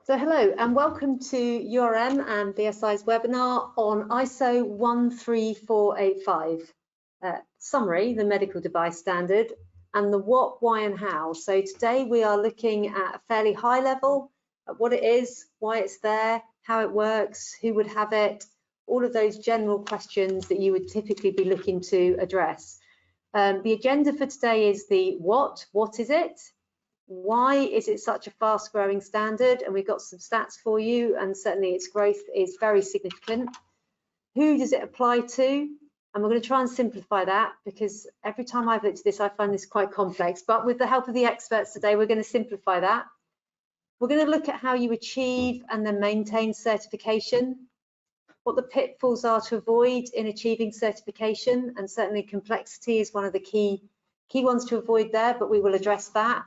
So hello and welcome to URM and BSI's webinar on ISO 13485, summary, the medical device standard, and the what, why and how. So today we are looking at a fairly high level at what it is, why it's there, how it works, who would have it, all of those general questions that you would typically be looking to address. The agenda for today is the what is it? Why is it such a fast growing standard? And we've got some stats for you, and certainly its growth is very significant. Who does it apply to? And we're going to try and simplify that, because every time I've looked at this, I find this quite complex. But with the help of the experts today, we're going to simplify that. We're going to look at how you achieve and then maintain certification, what the pitfalls are to avoid in achieving certification, and certainly complexity is one of the key ones to avoid there, but we will address that.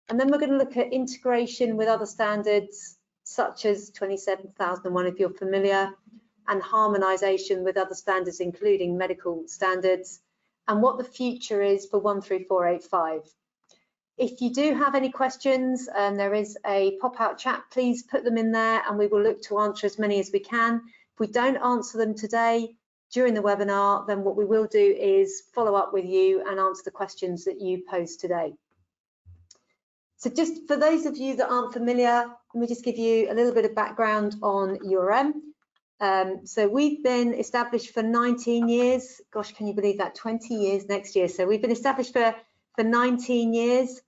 And then we're going to look at integration with other standards, such as 27001 if you're familiar, and harmonization with other standards, including medical standards, and what the future is for 13485. If you do have any questions, there is a pop-out chat, please put them in there and we will look to answer as many as we can. If we don't answer them today during the webinar, then what we will do is follow up with you and answer the questions that you posed today. So just for those of you that aren't familiar, let me just give you a little bit of background on URM. So we've been established for 19 years. Gosh, can you believe that? 20 years next year. So we've been established for 19 years.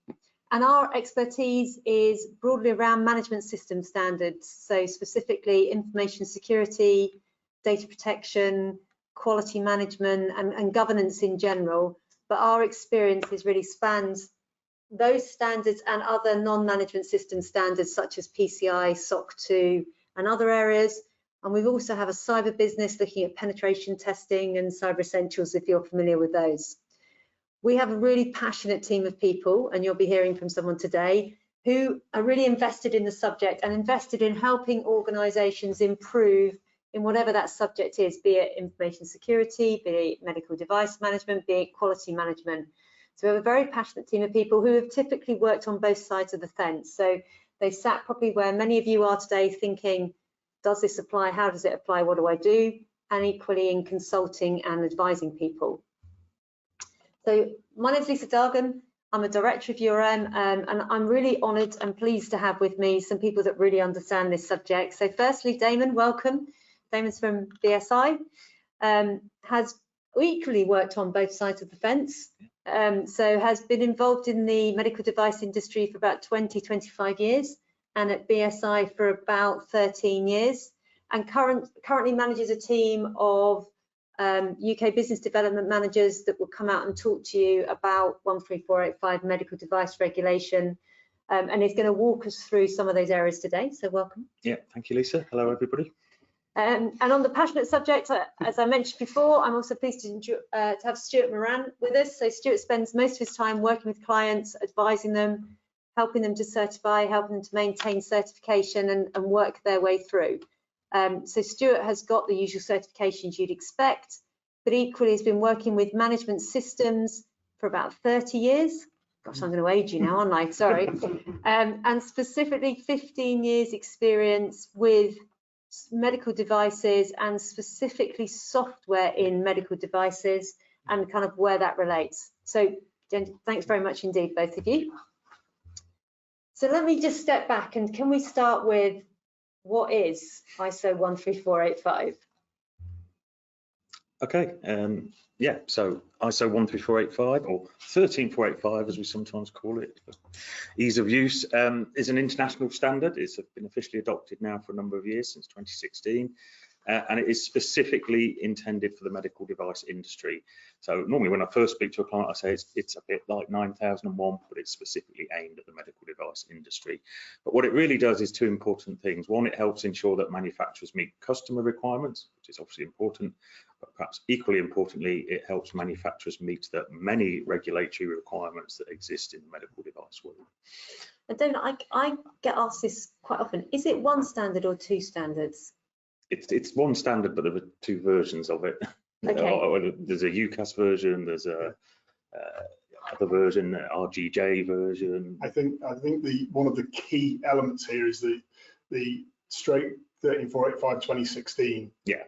And our expertise is broadly around management system standards. So specifically information security, data protection, quality management, and governance in general. But our experience really spans those standards and other non-management system standards such as PCI, SOC 2 and other areas. And we also have a cyber business looking at penetration testing and cyber essentials if you're familiar with those. We have a really passionate team of people, and you'll be hearing from someone today, who are really invested in the subject and invested in helping organisations improve in whatever that subject is, be it information security, be it medical device management, be it quality management. So we have a very passionate team of people who have typically worked on both sides of the fence. So they sat probably where many of you are today thinking, does this apply? How does it apply? What do I do? And equally in consulting and advising people. So my name is Lisa Dargan. I'm a director of URM, and I'm really honoured and pleased to have with me some people that really understand this subject. So firstly, Damon, welcome. Damon's from BSI, has equally worked on both sides of the fence. So has been involved in the medical device industry for about 20-25 years, and at BSI for about 13 years, and currently manages a team of UK business development managers that will come out and talk to you about 13485 medical device regulation, and is going to walk us through some of those areas today. So welcome. Yeah, thank you, Lisa. Hello, everybody. And on the passionate subject, as I mentioned before, I'm also pleased to have Stuart Moran with us. So Stuart spends most of his time working with clients, advising them, helping them to certify, helping them to maintain certification and work their way through. So Stuart has got the usual certifications you'd expect, but equally has been working with management systems for about 30 years. Gosh, I'm going to age you now, aren't I? Sorry. And specifically 15 years experience with medical devices, and specifically software in medical devices, and kind of where that relates. So thanks very much indeed, both of you. So let me just step back, and can we start with what is ISO 13485? Okay, yeah, so ISO 13485, or 13485 as we sometimes call it for ease of use, is an international standard. It's been officially adopted now for a number of years, since 2016, and it is specifically intended for the medical device industry. So normally when I first speak to a client, I say it's a bit like 9001, but it's specifically aimed at the medical device industry. But what it really does is two important things. One, it helps ensure that manufacturers meet customer requirements, which is obviously important, but perhaps equally importantly, it helps manufacturers meet the many regulatory requirements that exist in the medical device world. And then I get asked this quite often, is it one standard or two standards? It's one standard, but there are two versions of it. Okay. There's a UCAS version, there's a other version, RGJ version. I think one of the key elements here is that the straight 13485 2016. Yeah.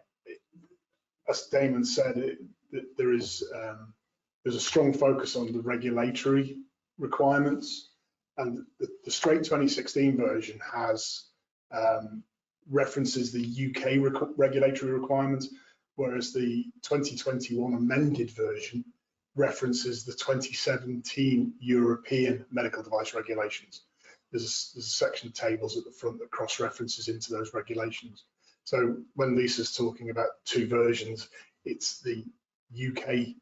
As Damon said, that there's a strong focus on the regulatory requirements, and the straight 2016 version has references the UK regulatory requirements, whereas the 2021 amended version references the 2017 European medical device regulations. There's a section of tables at the front that cross-references into those regulations. So when Lisa's talking about two versions, it's the UK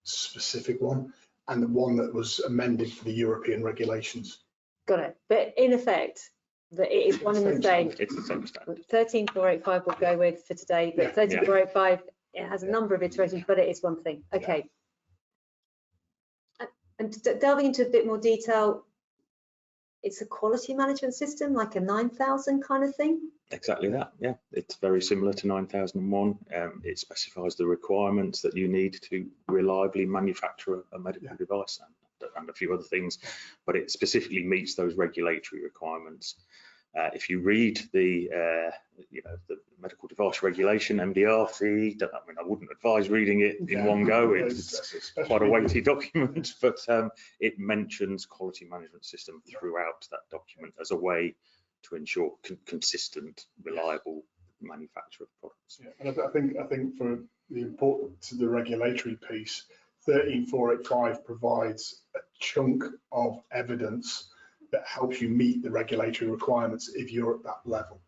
specific one and the one that was amended for the European regulations. Got it. But in effect, it is one and the same. It's the same standard. 13485 we'll go with for today, but 13485, it has a number of iterations, but it is one thing. Okay. And delving into a bit more detail, it's a quality management system, like a 9000 kind of thing? Exactly that, yeah. It's very similar to 9001. It specifies the requirements that you need to reliably manufacture a medical device and a few other things, but it specifically meets those regulatory requirements. If you read the the medical device regulation, MDRC, I wouldn't advise reading it in one go. It's quite a weighty document, but it mentions quality management system throughout that document as a way to ensure consistent, reliable manufacture of products. Yeah, and I think for the important to the regulatory piece, 13485 provides a chunk of evidence that helps you meet the regulatory requirements if you're at that level.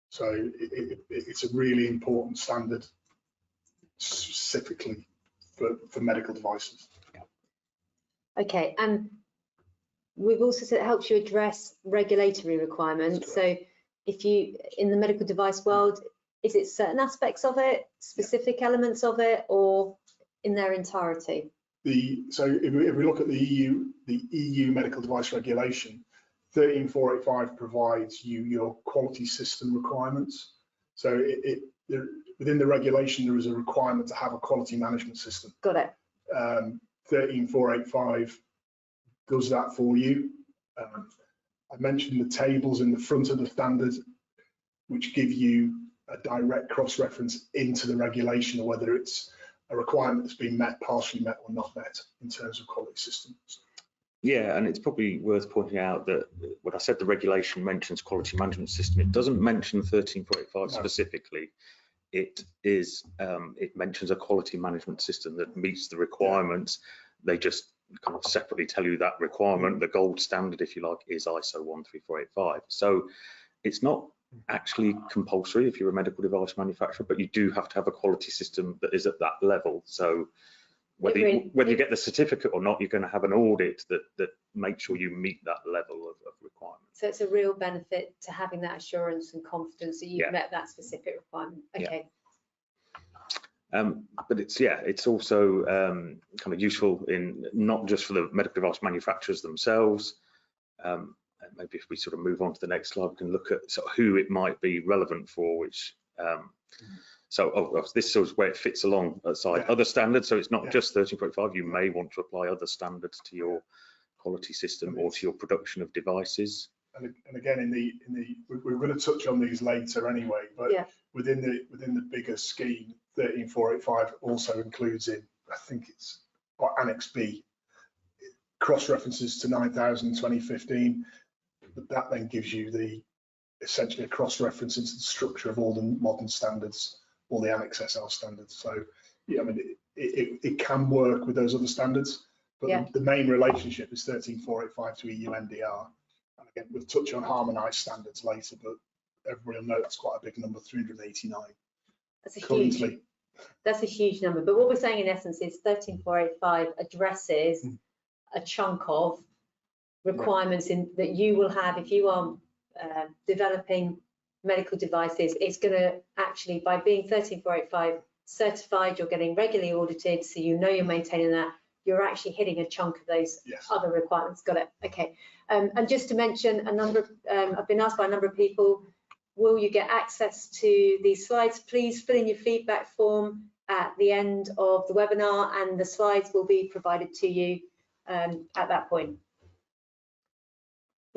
So it's a really important standard specifically for medical devices. Okay, and we've also said it helps you address regulatory requirements. So if you, in the medical device world, is it certain aspects of it, specific elements of it, or in their entirety? So if we look at the EU medical device regulation, 13485 provides you your quality system requirements. So within the regulation, there is a requirement to have a quality management system. Got it. 13485 does that for you. I mentioned the tables in the front of the standard, which give you a direct cross-reference into the regulation, or whether it's a requirement that's been met, partially met, or not met in terms of quality systems. Yeah, and it's probably worth pointing out that when I said the regulation mentions quality management system, it doesn't mention 13485 specifically. It mentions a quality management system that meets the requirements. They just kind of separately tell you that requirement, the gold standard, if you like, is ISO 13485. So it's not actually compulsory if you're a medical device manufacturer, but you do have to have a quality system that is at that level. So whether you get the certificate or not, you're going to have an audit that makes sure you meet that level of requirement. So it's a real benefit to having that assurance and confidence that you've met that specific requirement. Okay. But it's also kind of useful in not just for the medical device manufacturers themselves. Maybe if we sort of move on to the next slide, we can look at sort of who it might be relevant for, which this is where it fits alongside other standards. So it's not just 13.5. You may want to apply other standards to your quality system or to your production of devices. And again, we're going to touch on these later anyway, but within the bigger scheme, 13485 also includes in, I think it's Annex B, cross references to 9000 2015. But that then gives you essentially a cross reference into the structure of all the modern standards, all the Annex SL standards. So yeah, I mean, it can work with those other standards, but the main relationship is 13485 to EU NDR. And again, we'll touch on harmonized standards later, but everybody will know that's quite a big number, 389. That's a huge number. But what we're saying in essence is 13485 addresses a chunk of requirements that you will have if you are developing medical devices. It's going to actually, by being 13485 certified, you're getting regularly audited, so you know you're maintaining that, you're actually hitting a chunk of those other requirements. Got it. Okay. And just to mention, I've been asked by a number of people, will you get access to these slides? Please fill in your feedback form at the end of the webinar, and the slides will be provided to you at that point.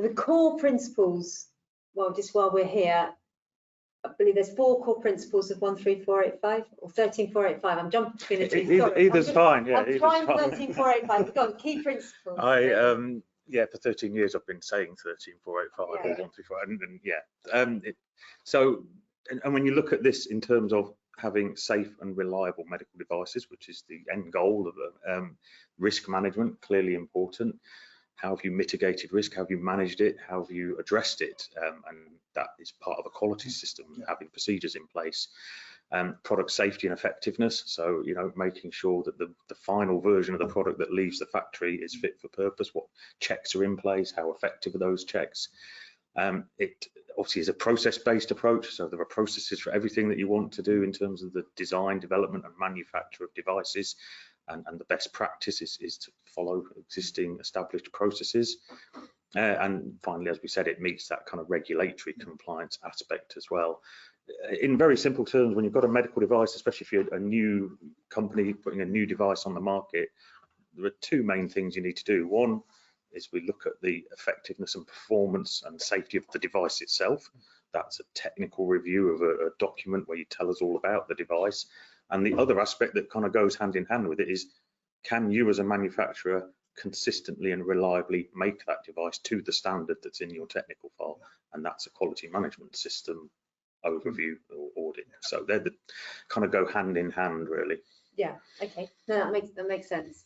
The core principles well, just while we're here, I believe there's 4 core principles of 13485 or 13485. I'm jumping between the two. Sorry. Either's fine. Yeah, I'm trying 13485. Go on, key principles. Yeah, for 13 years I've been saying 13485 or 134, and when you look at this in terms of having safe and reliable medical devices, which is the end goal of risk management, clearly important. How have you mitigated risk? How have you managed it? How have you addressed it? And that is part of a quality system, having procedures in place. Product safety and effectiveness. So, making sure that the final version of the product that leaves the factory is fit for purpose. What checks are in place? How effective are those checks? It obviously is a process-based approach. So there are processes for everything that you want to do in terms of the design, development and manufacture of devices. And the best practice is to follow existing established processes. And finally, as we said, it meets that kind of regulatory compliance aspect as well. In very simple terms, when you've got a medical device, especially if you're a new company putting a new device on the market, there are 2 main things you need to do. One is we look at the effectiveness and performance and safety of the device itself. That's a technical review of a document where you tell us all about the device. And the other aspect that kind of goes hand in hand with it is, can you as a manufacturer consistently and reliably make that device to the standard that's in your technical file? And that's a quality management system overview or audit. So they're the kind of go hand in hand, really. Yeah, okay, no, that makes sense.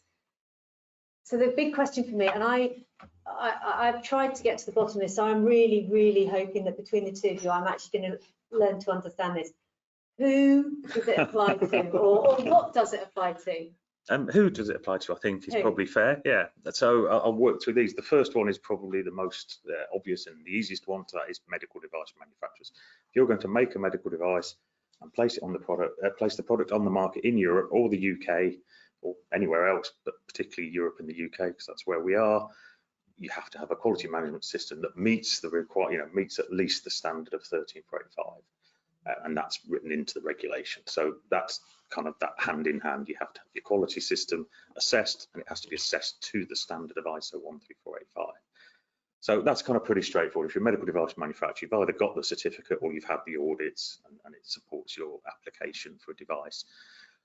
So the big question for me, and I've tried to get to the bottom of this, so I'm really hoping that between the two of you, I'm actually going to learn to understand this. Who does it apply to, or what does it apply to? Who does it apply to, I think, is probably fair. Yeah, so I'll work through these. The first one is probably the most obvious and the easiest one to that is medical device manufacturers. If you're going to make a medical device and place it on the product, place the product on the market in Europe or the UK or anywhere else, but particularly Europe and the UK, because that's where we are, you have to have a quality management system that meets the meets at least the standard of 13485. And that's written into the regulation. So that's kind of that hand in hand. You have to have your quality system assessed, and it has to be assessed to the standard of ISO 13485. So that's kind of pretty straightforward. If you're a medical device manufacturer, you've either got the certificate or you've had the audits, and it supports your application for a device.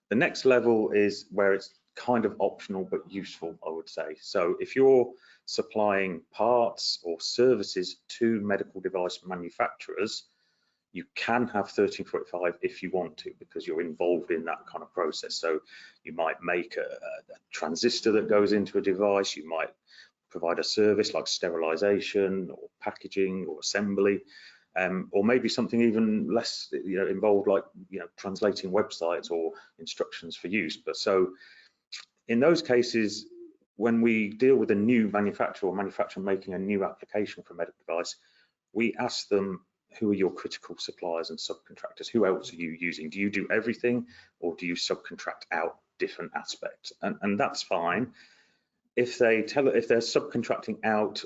The next level is where it's kind of optional but useful, I would say. So if you're supplying parts or services to medical device manufacturers, you can have 13485 if you want to, because you're involved in that kind of process. So you might make a transistor that goes into a device, you might provide a service like sterilization or packaging or assembly, or maybe something even less involved, like translating websites or instructions for use. But so in those cases, when we deal with a new manufacturer or manufacturer making a new application for a medical device, we ask them, who are your critical suppliers and subcontractors? Who else are you using? Do you do everything, or do you subcontract out different aspects? And that's fine. If they're subcontracting out,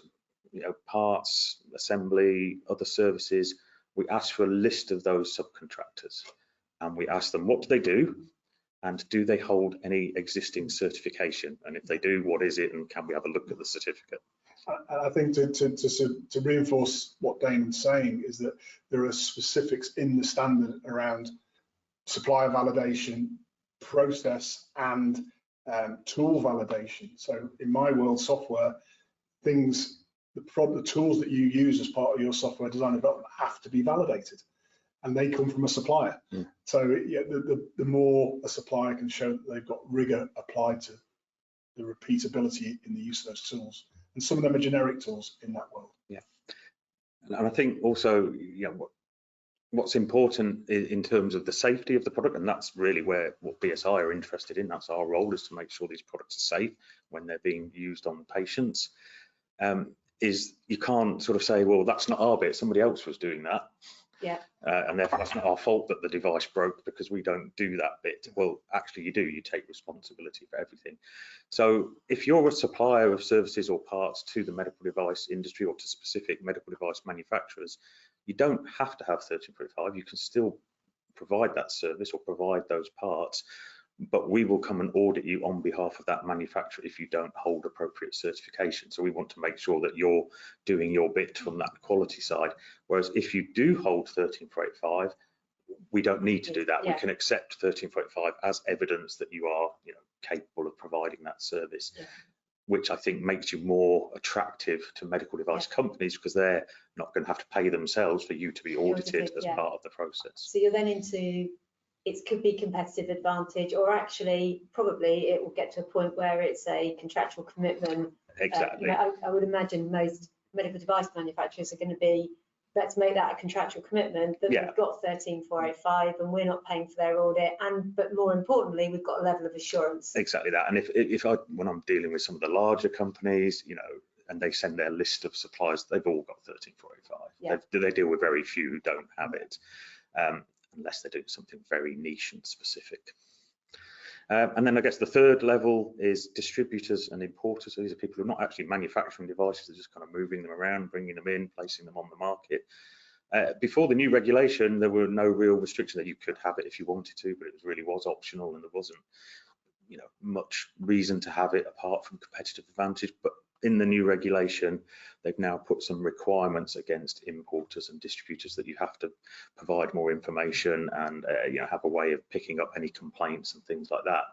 parts, assembly, other services, we ask for a list of those subcontractors, and we ask them, what do they do, and do they hold any existing certification? And if they do, what is it, and can we have a look at the certificate? I think to reinforce what Damon's saying is that there are specifics in the standard around supplier validation, process, and tool validation. So in my world, software, the tools that you use as part of your software design development have to be validated, and they come from a supplier. So yeah, the more a supplier can show that they've got rigor applied to the repeatability in the use of those tools. And some of them are generic tools in that world. Yeah, and I think also, what's important in terms of the safety of the product, and that's really what BSI are interested in. That's our role, is to make sure these products are safe when they're being used on patients. Is you can't sort of say, well, that's not our bit, somebody else was doing that. Yeah. And therefore that's not our fault that the device broke because we don't do that bit. Well, actually you do, you take responsibility for everything. So if you're a supplier of services or parts to the medical device industry or to specific medical device manufacturers, you don't have to have 13485. You can still provide that service or provide those parts but we will come and audit you on behalf of that manufacturer if you don't hold appropriate certification. So we want to make sure that you're doing your bit from that quality side. Whereas if you do hold 13485, we don't need to do that. We can accept 13485 as evidence that you are, capable of providing that service, which I think makes you more attractive to medical device companies, because they're not going to have to pay themselves for you to be audited as part of the process. So you're then into, it could be competitive advantage, or actually probably it will get to a point where it's a contractual commitment. Exactly. I would imagine most medical device manufacturers are going to be, let's make that a contractual commitment that we've got 13485 and we're not paying for their audit, but more importantly, we've got a level of assurance. Exactly that. And when I'm dealing with some of the larger companies, and they send their list of suppliers, they've all got 13485. They deal with very few who don't have it, unless they're doing something very niche and specific. And then I guess the third level is distributors and importers. So these are people who are not actually manufacturing devices, they're just kind of moving them around, bringing them in, placing them on the market. Before the new regulation, there were no real restrictions that you could have it if you wanted to, but it really was optional, and there wasn't, much reason to have it apart from competitive advantage. But in the new regulation, they've now put some requirements against importers and distributors that you have to provide more information and have a way of picking up any complaints and things like that.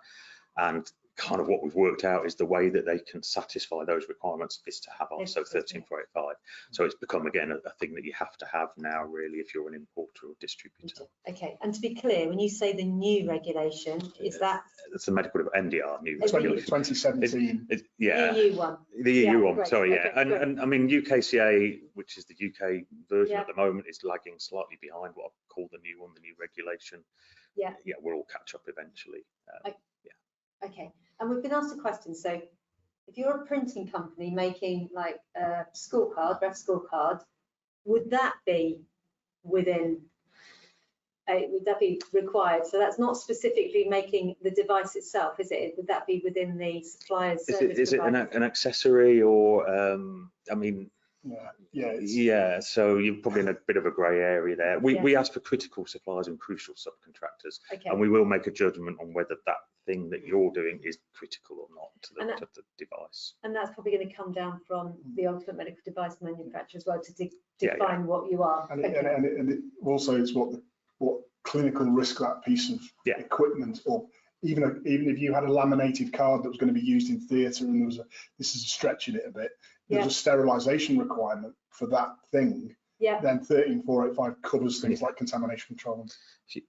And kind of what we've worked out is the way that they can satisfy those requirements is to have ISO 13485. So it's become, again, a thing that you have to have now, really, if you're an importer or distributor. Okay, and to be clear, when you say the new regulation, is that? It's the medical MDR new 2017. EU one. The EU one, great. sorry, Okay, and I mean, UKCA, which is the UK version at the moment, is lagging slightly behind what I call the new one, the new regulation. Yeah, we'll all catch up eventually. Okay, and we've been asked a question. So if you're a printing company making like a scorecard, ref scorecard, would that be within, would that be required? So that's not specifically making the device itself, is it? Would that be within the supplier's service? Is it an accessory, or, I mean, so you're probably in a bit of a grey area there. We ask for critical suppliers and crucial subcontractors, and we will make a judgment on whether that thing that you're doing is critical or not to the device. And that's probably going to come down from the ultimate medical device manufacturer as well, to define what you are. And it also is what clinical risk that piece of equipment, or even if you had a laminated card that was going to be used in theatre, and this is stretching it a bit, there's a sterilisation requirement for that thing. Then 13485 covers things like contamination control and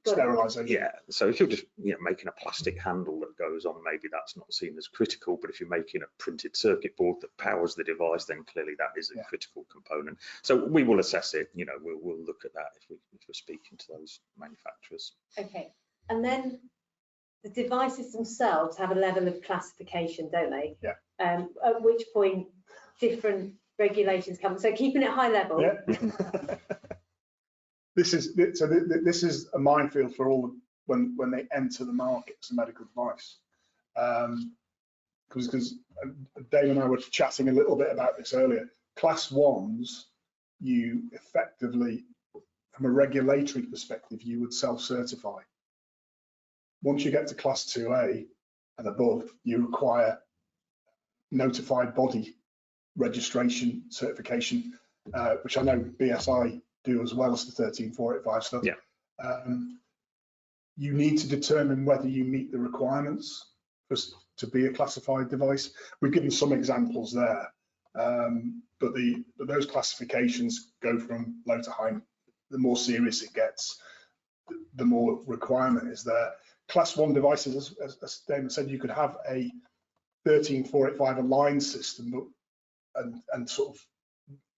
sterilisation. So if you're just making a plastic handle that goes on, maybe that's not seen as critical. But if you're making a printed circuit board that powers the device, then clearly that is a critical component. So we will assess it. We'll look at that if we're speaking to those manufacturers. Okay, and then the devices themselves have a level of classification, don't they? At which point different regulations come. So keeping it high level. This is a minefield for all when they enter the market as a medical device. Because Dave and I were chatting a little bit about this earlier. Class 1s, you effectively, from a regulatory perspective, you would self-certify. Once you get to Class 2A and above, you require notified body registration certification, which I know BSI do as well as the 13485 stuff. You need to determine whether you meet the requirements to be a classified device. We've given some examples there, but those classifications go from low to high. The more serious it gets, the more requirement is there. Class 1 devices, as Damon said, you could have a 13485 aligned system and sort of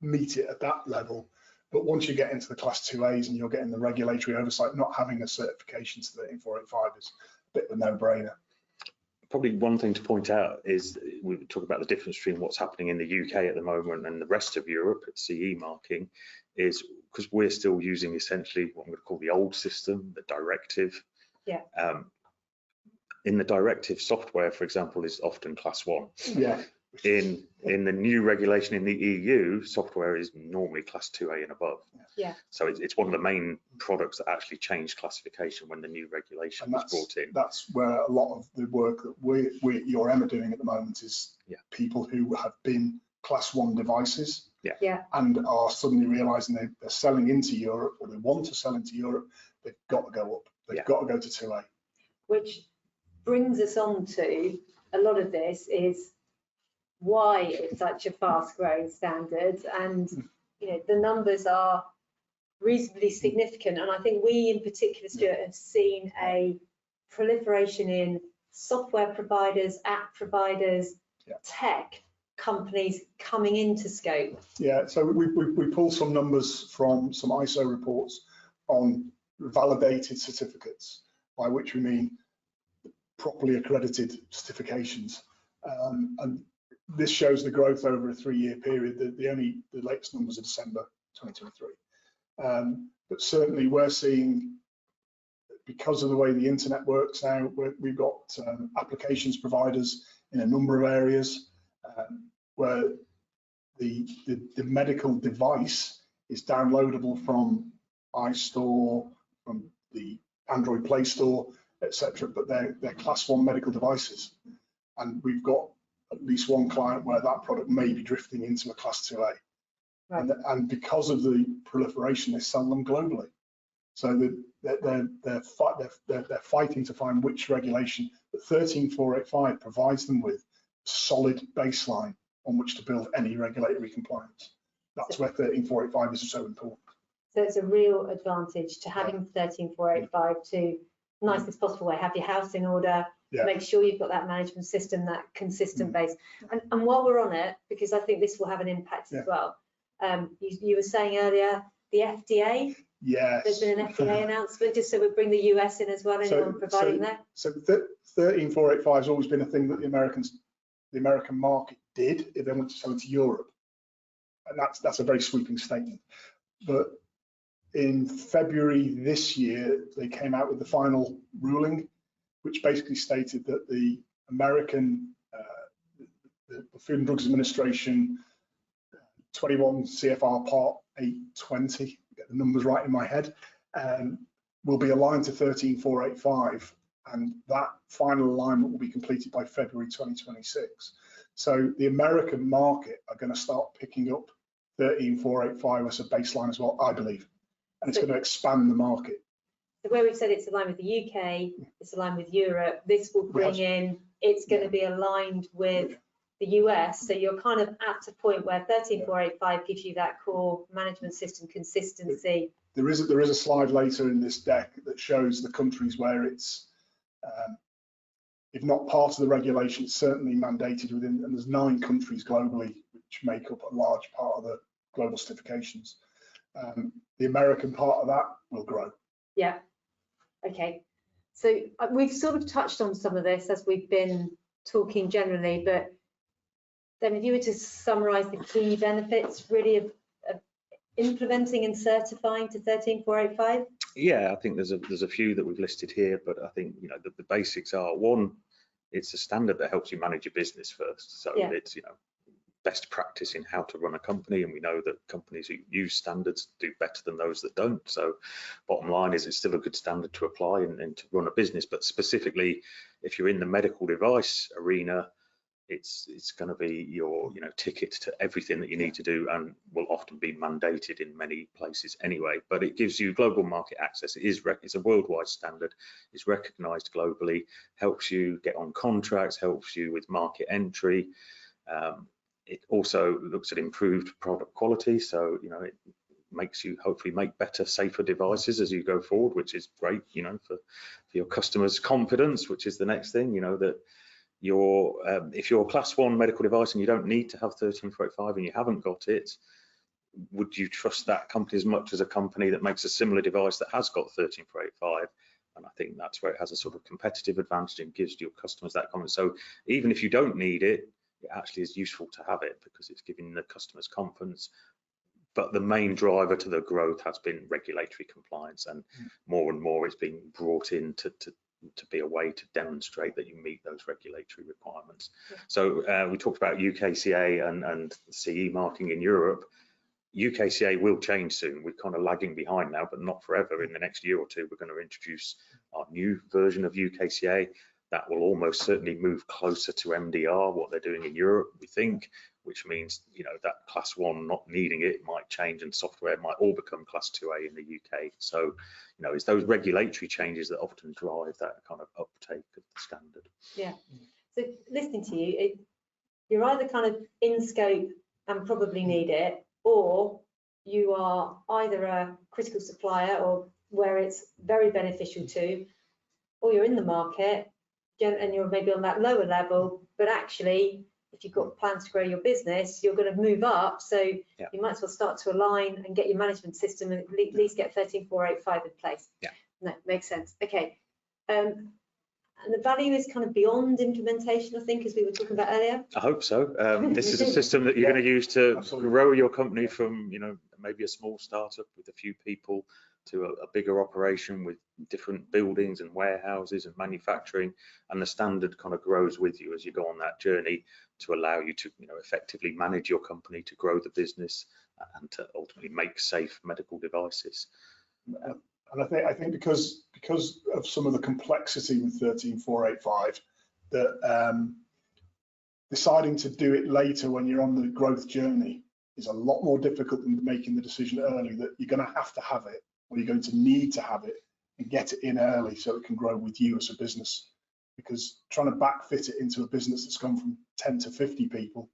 meet it at that level. But once you get into the Class 2As and you're getting the regulatory oversight, not having a certification to 13485 is a bit of a no-brainer. Probably one thing to point out is we talk about the difference between what's happening in the UK at the moment and the rest of Europe at CE marking, is because we're still using essentially what I'm going to call the old system, the directive. In the directive, software, for example, is often Class 1. in the new regulation in the EU, software is normally class 2A and above. Yeah. So it's one of the main products that actually changed classification when the new regulation was brought in. That's where a lot of the work that we at URM are doing at the moment is people who have been class 1 devices and are suddenly realizing they're selling into Europe, or they want to sell into Europe. They've got to go up. They've got to go to 2A. Which brings us on to a lot of this is why it's such a fast growing standard, and the numbers are reasonably significant. And I think we in particular, Stuart, have seen a proliferation in software providers, app providers, tech companies coming into scope. Yeah, so we pulled some numbers from some ISO reports on validated certificates, by which we mean properly accredited certifications. And this shows the growth over a 3-year period. The latest numbers are December 2023. But certainly we're seeing, because of the way the internet works now, we've got applications providers in a number of areas where the medical device is downloadable from iStore, from the Android Play Store, etc. But they're class 1 medical devices. And we've got at least one client where that product may be drifting into a class 2A. Right. And because of the proliferation, they sell them globally. So they're fighting to find which regulation, but 13485 provides them with solid baseline on which to build any regulatory compliance. That's where 13485 is so important. So it's a real advantage to having 13485 to nicest possible way, have your house in order, make sure you've got that management system, that consistent base. And while we're on it, because I think this will have an impact as well, you were saying earlier, the FDA, there's been an FDA announcement, just so we bring the US in as well, anyone providing that. So 13485 has always been a thing that the American market did if they want to sell into Europe. And that's a very sweeping statement. But in February this year, they came out with the final ruling, which basically stated that the American the Food and Drugs Administration 21 CFR Part 820, get the numbers right in my head, will be aligned to 13485, and that final alignment will be completed by February 2026. So the American market are going to start picking up 13485 as a baseline as well, I believe. And it's going to expand the market. So where we've said it's aligned with the UK, it's aligned with Europe, this will bring in, it's going to be aligned with the US. So you're kind of at a point where 13485 gives you that core management system consistency. There is a slide later in this deck that shows the countries where it's, if not part of the regulation, it's certainly mandated within, and there's 9 countries globally which make up a large part of the global certifications. The American part of that will grow. Yeah. Okay. So we've sort of touched on some of this as we've been talking generally, but then if you were to summarize the key benefits really of implementing and certifying to 13485? Yeah, I think there's a few that we've listed here, but I think the basics are, one, it's a standard that helps you manage your business first. So it's best practice in how to run a company, and we know that companies who use standards do better than those that don't. So bottom line is it's still a good standard to apply and to run a business, but specifically if you're in the medical device arena, it's going to be your ticket to everything that you need to do, and will often be mandated in many places anyway. But it gives you global market access. It's a worldwide standard. It's recognized globally, helps you get on contracts, helps you with market entry. It also looks at improved product quality, so it makes you hopefully make better, safer devices as you go forward, which is great, for your customers' confidence, which is the next thing, that if you're a class 1 medical device and you don't need to have 13485 and you haven't got it, would you trust that company as much as a company that makes a similar device that has got 13485? And I think that's where it has a sort of competitive advantage and gives your customers that confidence. So even if you don't need it, it actually is useful to have it because it's giving the customers confidence. But the main driver to the growth has been regulatory compliance, and more it's being brought in to to be a way to demonstrate that you meet those regulatory requirements. So we talked about UKCA and CE marking in Europe. UKCA will change soon. We're kind of lagging behind now, but not forever. In the next year or two, we're going to introduce our new version of UKCA that will almost certainly move closer to MDR, what they're doing in Europe, we think, which means, you know, that class 1 not needing it might change and software might all become class 2A in the UK. So, you know, it's those regulatory changes that often drive that kind of uptake of the standard. Yeah. So listening to you, you're either kind of in scope and probably need it, or you are either a critical supplier or where it's very beneficial to, or you're in the market and you're maybe on that lower level, but actually if you've got plans to grow your business, you're going to move up, so you might as well start to align and get your management system and at least get 13485 in place. No, makes sense. Okay. And the value is kind of beyond implementation, I think, as we were talking about earlier. I hope so. This is a system that you're going to use to grow your company from, you know, maybe a small startup with a few people to a bigger operation with different buildings and warehouses and manufacturing, and the standard kind of grows with you as you go on that journey to allow you to, you know, effectively manage your company, to grow the business and to ultimately make safe medical devices. And I think because of some of the complexity with 13485, that deciding to do it later when you're on the growth journey is a lot more difficult than making the decision early that you're going to have it, or you're going to need to have it and get it in early so it can grow with you as a business. Because trying to backfit it into a business that's gone from 10 to 50 people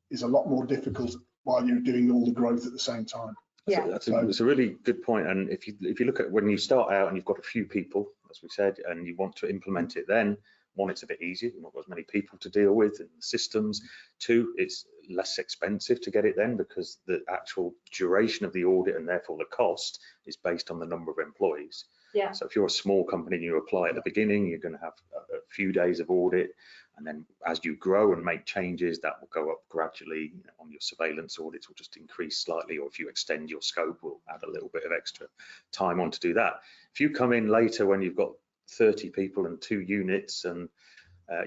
is a lot more difficult while you're doing all the growth at the same time. Yeah, that's a really good point. And if you look at when you start out and you've got a few people, as we said, and you want to implement it, then one, it's a bit easier, you've not got as many people to deal with in the systems. Two, it's less expensive to get it then, because the actual duration of the audit and therefore the cost is based on the number of employees. Yeah. So if you're a small company and you apply at the beginning, you're going to have a few days of audit, and then as you grow and make changes, that will go up gradually. You know, on your surveillance audits will just increase slightly, or if you extend your scope, we'll add a little bit of extra time on to do that. If you come in later when you've got 30 people and 2 units and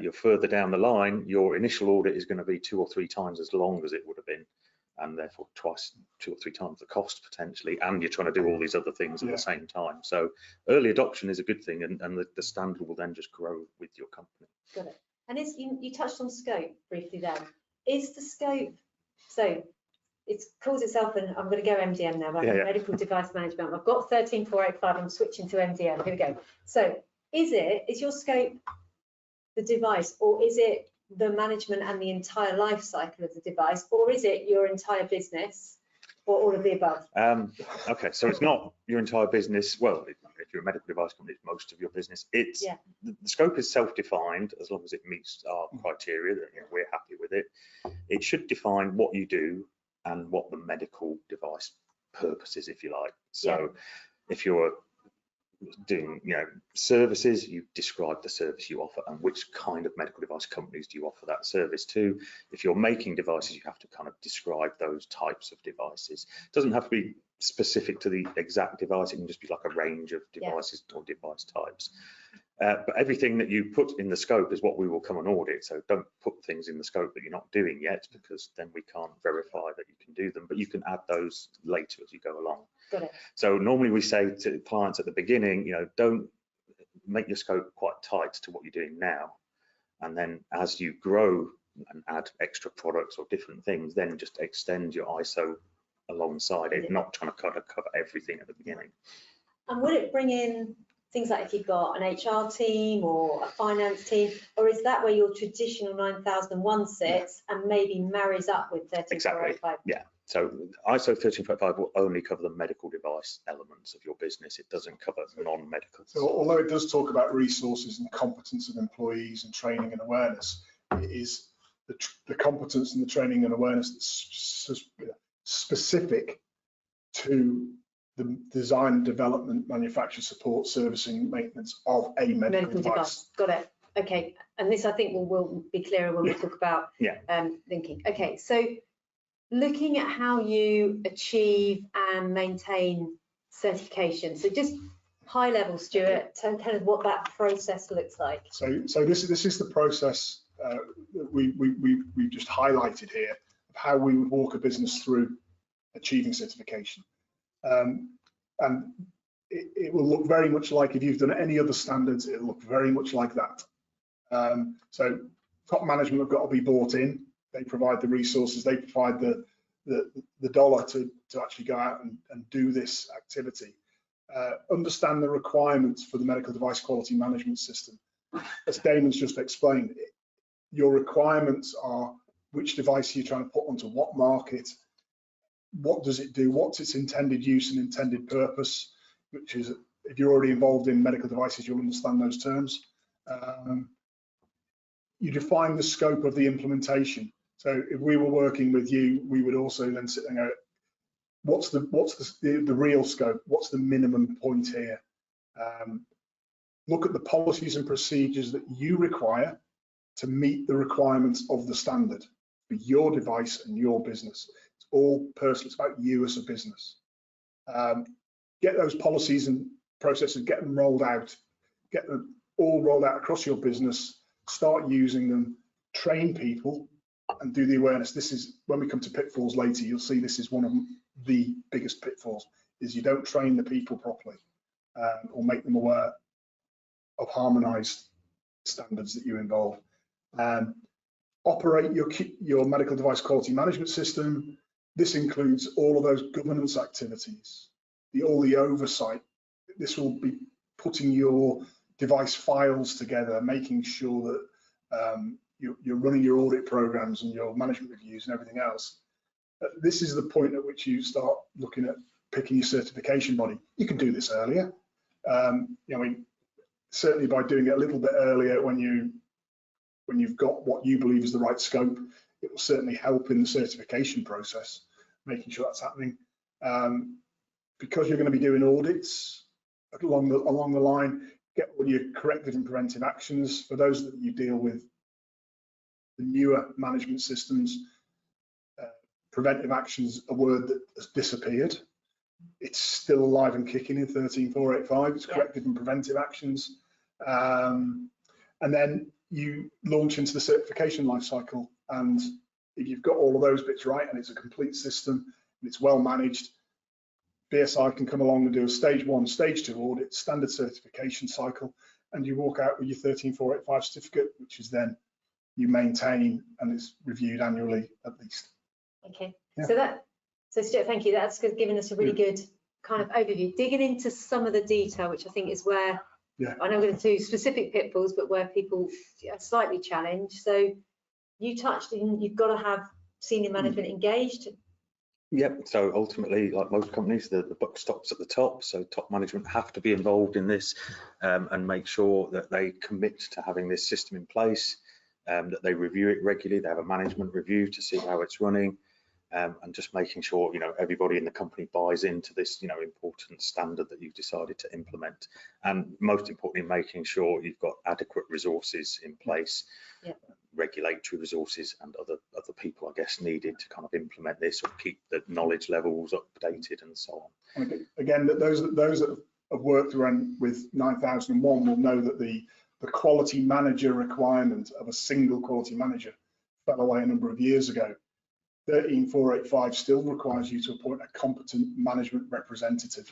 you're further down the line, your initial audit is going to be 2 or 3 times as long as it would have been, and therefore 2 or 3 times the cost potentially, and you're trying to do all these other things at the same time. So early adoption is a good thing, and the standard will then just grow with your company. Got it. And you touched on scope briefly then. Is the scope, so it calls itself, and I'm going to go MDM now, right? Medical device management. I've got 13485, I'm switching to MDM. Here we go. So is your scope the device, or is it the management and the entire life cycle of the device, or is it your entire business, or all of the above? Okay, so it's not your entire business. Well, if you're a medical device company, it's most of your business. It's the scope is self-defined as long as it meets our criteria that, you know, we're happy with it. It should define what you do and what the medical device purpose is, if you like. So if you're doing, you know, services, you describe the service you offer and which kind of medical device companies do you offer that service to. If you're making devices, you have to kind of describe those types of devices. It doesn't have to be specific to the exact device, it can just be like a range of devices or device types. But everything that you put in the scope is what we will come and audit. So don't put things in the scope that you're not doing yet, because then we can't verify that you can do them, but you can add those later as you go along. Got it. So normally we say to clients at the beginning, you know, don't make your scope quite tight to what you're doing now. And then as you grow and add extra products or different things, then just extend your ISO alongside it, not trying to cover everything at the beginning. And would it bring in things like if you've got an HR team or a finance team, or is that where your traditional 9001 sits and maybe marries up with 13485? Exactly. Yeah. So ISO 13485 will only cover the medical device elements of your business. It doesn't cover non-medical. So although it does talk about resources and competence of employees and training and awareness, it is the competence and the training and awareness that's specific to the design, development, manufacture, support, servicing, maintenance of a medical device. Got it. Okay. And this, I think, will be clearer when we talk about linking. Okay. So looking at how you achieve and maintain certification. So just high level, Stuart, tell us what that process looks like. So this is the process that we've just highlighted here of how we would walk a business through achieving certification. And it will look very much like, if you've done any other standards, it'll look very much like that. So top management have got to be bought in. They provide the resources, they provide the dollar to actually go out and do this activity. Understand the requirements for the medical device quality management system. As Damon's just explained, your requirements are which device you're trying to put onto what market, what does it do, what's its intended use and intended purpose, which is, if you're already involved in medical devices, you'll understand those terms. You define the scope of the implementation. So if we were working with you, we would also then sit and go, what's the real scope? What's the minimum point here? Look at the policies and procedures that you require to meet the requirements of the standard for your device and your business. It's all personal, it's about you as a business. Get those policies and processes, get them rolled out, get them all rolled out across your business, start using them, train people and do the awareness. This is, when we come to pitfalls later, you'll see this is one of the biggest pitfalls, is you don't train the people properly or make them aware of harmonized standards that you involve. Operate your medical device quality management system. This includes all of those governance activities, all the oversight. This will be putting your device files together, making sure that you're running your audit programs and your management reviews and everything else. This is the point at which you start looking at picking your certification body. You can do this earlier. I mean, certainly by doing it a little bit earlier when you've got what you believe is the right scope, it will certainly help in the certification process, making sure that's happening. Because you're going to be doing audits along the line, get all your corrective and preventive actions. For those that you deal with the newer management systems, preventive actions, a word that has disappeared. It's still alive and kicking in 13485. It's corrective and preventive actions. And then you launch into the certification lifecycle. And if you've got all of those bits right and it's a complete system and it's well managed, BSI can come along and do a stage 1, stage 2 audit, standard certification cycle, and you walk out with your 13485 certificate, which is then you maintain and it's reviewed annually at least. Okay, yeah. So Stuart, thank you. That's given us a really good kind of overview. Digging into some of the detail, which I think is where, I know we're going to do specific pitfalls, but where people are slightly challenged. So you touched on, you've got to have senior management engaged. Yep, so ultimately, like most companies, the buck stops at the top. So top management have to be involved in this and make sure that they commit to having this system in place, that they review it regularly. They have a management review to see how it's running, and just making sure, everybody in the company buys into this, important standard that you've decided to implement. And most importantly, making sure you've got adequate resources in place. Yeah. Regulatory resources and other people, I guess, needed to kind of implement this or keep the knowledge levels updated and so on. Okay. Again, those that have worked around with 9001 will know that the quality manager requirement of a single quality manager fell away a number of years ago. 13485 still requires you to appoint a competent management representative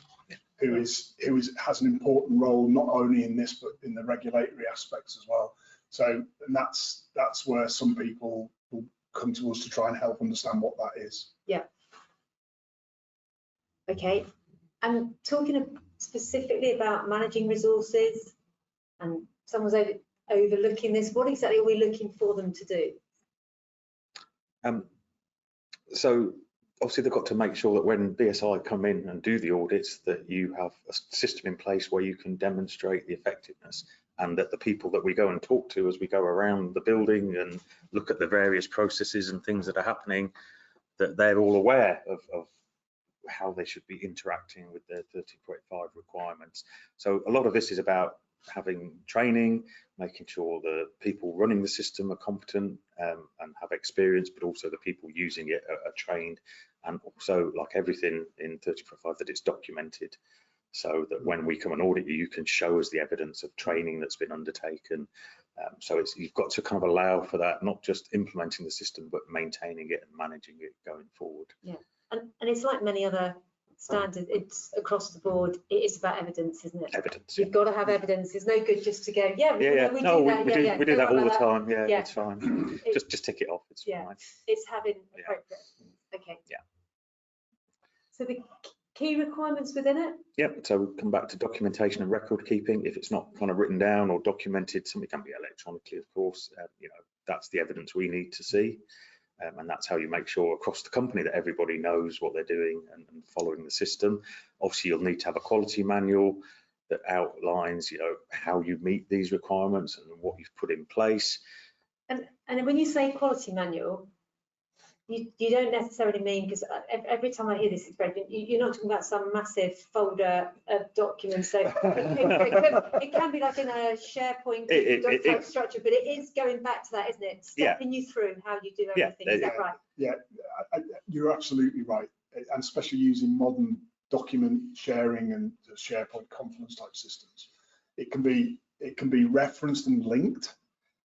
who has an important role not only in this but in the regulatory aspects as well. So, and that's where some people will come to us to try and help understand what that is. Yeah. Okay. And talking specifically about managing resources, and someone's overlooking this, what exactly are we looking for them to do? So obviously they've got to make sure that when BSI come in and do the audits, that you have a system in place where you can demonstrate the effectiveness, and that the people that we go and talk to as we go around the building and look at the various processes and things that are happening, that they're all aware of how they should be interacting with the 13485 requirements. So a lot of this is about having training, making sure the people running the system are competent and have experience, but also the people using it are trained, and also, like everything in 13485, that it's documented. so that when we come and audit you, you can show us the evidence of training that's been undertaken. So you've got to kind of allow for that, not just implementing the system, but maintaining it and managing it going forward. Yeah, and it's like many other standards, it's across the board, it is about evidence, isn't it? Evidence. You've got to have evidence. It's no good just to go, we do that all the time. Yeah, it's fine. Just tick it off. It's fine. It's having appropriate. Okay. Yeah. So the key requirements within it? Yep, so we'll come back to documentation and record keeping. If it's not kind of written down or documented, something can be electronically, of course. That's the evidence we need to see. And that's how you make sure across the company that everybody knows what they're doing and following the system. Obviously, you'll need to have a quality manual that outlines, how you meet these requirements and what you've put in place. And when you say quality manual, you don't necessarily mean, because every time I hear this expression, you're not talking about some massive folder of documents. So it can be like in a SharePoint type structure, but it is going back to that, isn't it? Stepping you through how you do everything. Is that right? Yeah, you're absolutely right. And especially using modern document sharing and SharePoint Confluence type systems, it can be referenced and linked.